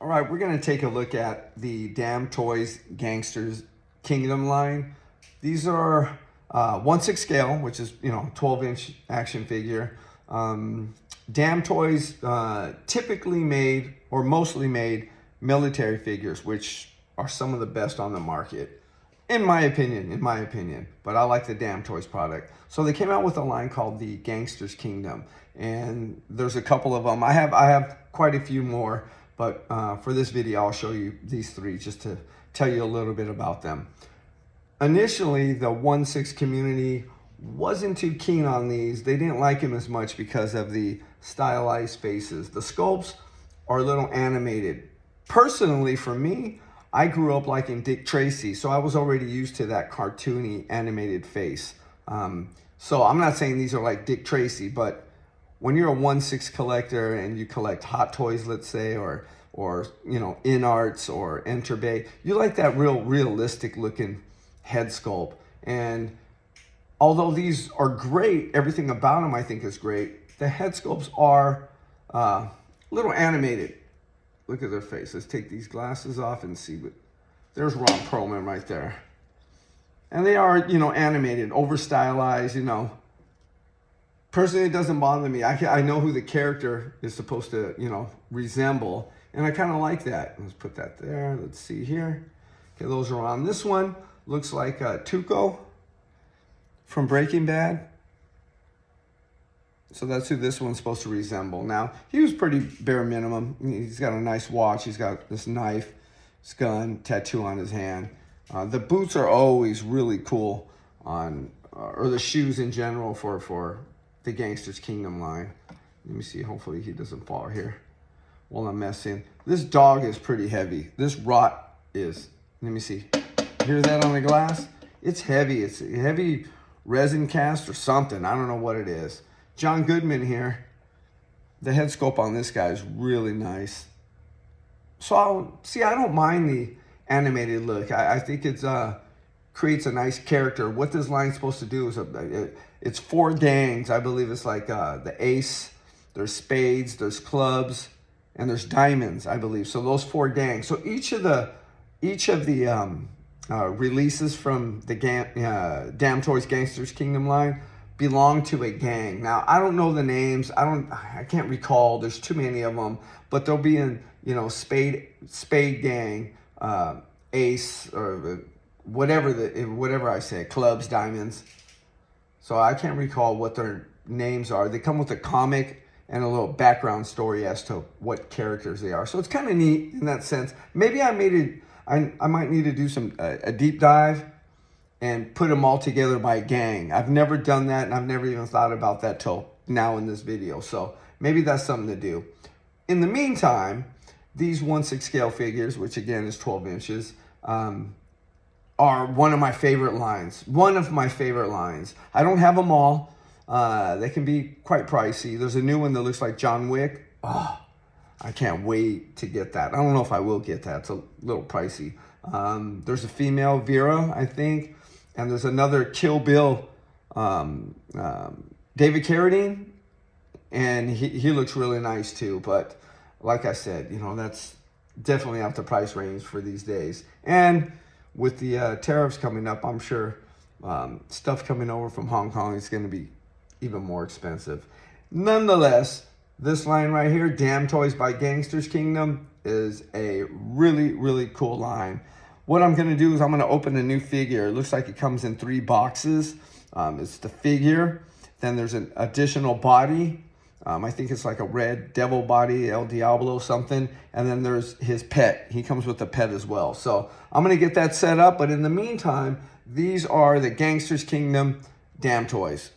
All right, we're going to take a look at the DamToys Gangsters Kingdom line. These are 1/6 scale, which is 12-inch action figure. DamToys typically made or mostly made military figures, which are some of the best on the market, in my opinion. But I like the DamToys product. So they came out with a line called the Gangsters Kingdom, and there's a couple of them. I have quite a few more, but for this video, I'll show you these three just to tell you a little bit about them. Initially, the 1/6 community wasn't too keen on these. They didn't like them as much because of the stylized faces. The sculpts are a little animated. Personally, for me, I grew up liking Dick Tracy, so I was already used to that cartoony animated face. So I'm not saying these are like Dick Tracy, but when you're a 1/6 collector and you collect Hot Toys, let's say, or In Arts or Enter Bay, you like that realistic looking head sculpt. And although these are great, everything about them I think is great, the head sculpts are a little animated. Look at their face. Let's take these glasses off and see what. There's Ron Perlman right there. And they are, animated, over stylized, Personally, it doesn't bother me. I know who the character is supposed to, resemble. And I kind of like that. Let's put that there. Let's see here. Okay, those are on. This one looks like Tuco from Breaking Bad. So that's who this one's supposed to resemble. Now, he was pretty bare minimum. He's got a nice watch. He's got this knife, this gun, tattoo on his hand. The boots are always really cool on, or the shoes in general for the Gangsters Kingdom line. Let me see. Hopefully he doesn't fall here while I'm messing. This dog is pretty heavy. This rot is. Let me see. Hear that on the glass? It's heavy. It's a heavy resin cast or something. I don't know what it is. John Goodman here. The head sculpt on this guy is really nice. So I don't mind the animated look. I think it's creates a nice character. What this line's supposed to do is it's 4 gangs. I believe it's like the ace, there's spades, there's clubs, and there's diamonds, I believe. So those 4 gangs. So each of the releases from the DamToys Gangsters Kingdom line belong to a gang. Now, I don't know the names. I can't recall. There's too many of them. But they'll be in, spade gang, ace, or whatever I say, clubs, diamonds. So I can't recall what their names are. They come with a comic and a little background story as to what characters they are. So it's kind of neat in that sense. Maybe I might need to do a deep dive and put them all together by gang. I've never done that, and I've never even thought about that till now in this video. So maybe that's something to do. In the meantime, these 1/6 scale figures, which again is 12 inches, are one of my favorite lines. I don't have them all. They can be quite pricey. There's a new one that looks like John Wick. Oh, I can't wait to get that. I don't know if I will get that. It's a little pricey. There's a female Vera, I think. And there's another Kill Bill, David Carradine. And he looks really nice too. But like I said, that's definitely out the price range for these days. And with the tariffs coming up, I'm sure stuff coming over from Hong Kong is going to be even more expensive. Nonetheless, this line right here, DamToys by Gangsters Kingdom, is a really, really cool line. What I'm going to do is I'm going to open a new figure. It looks like it comes in 3 boxes. It's the figure. Then there's an additional body. I think it's like a red devil body, El Diablo something. And then there's his pet. He comes with the pet as well. So I'm going to get that set up. But in the meantime, these are the Gangsters Kingdom DamToys.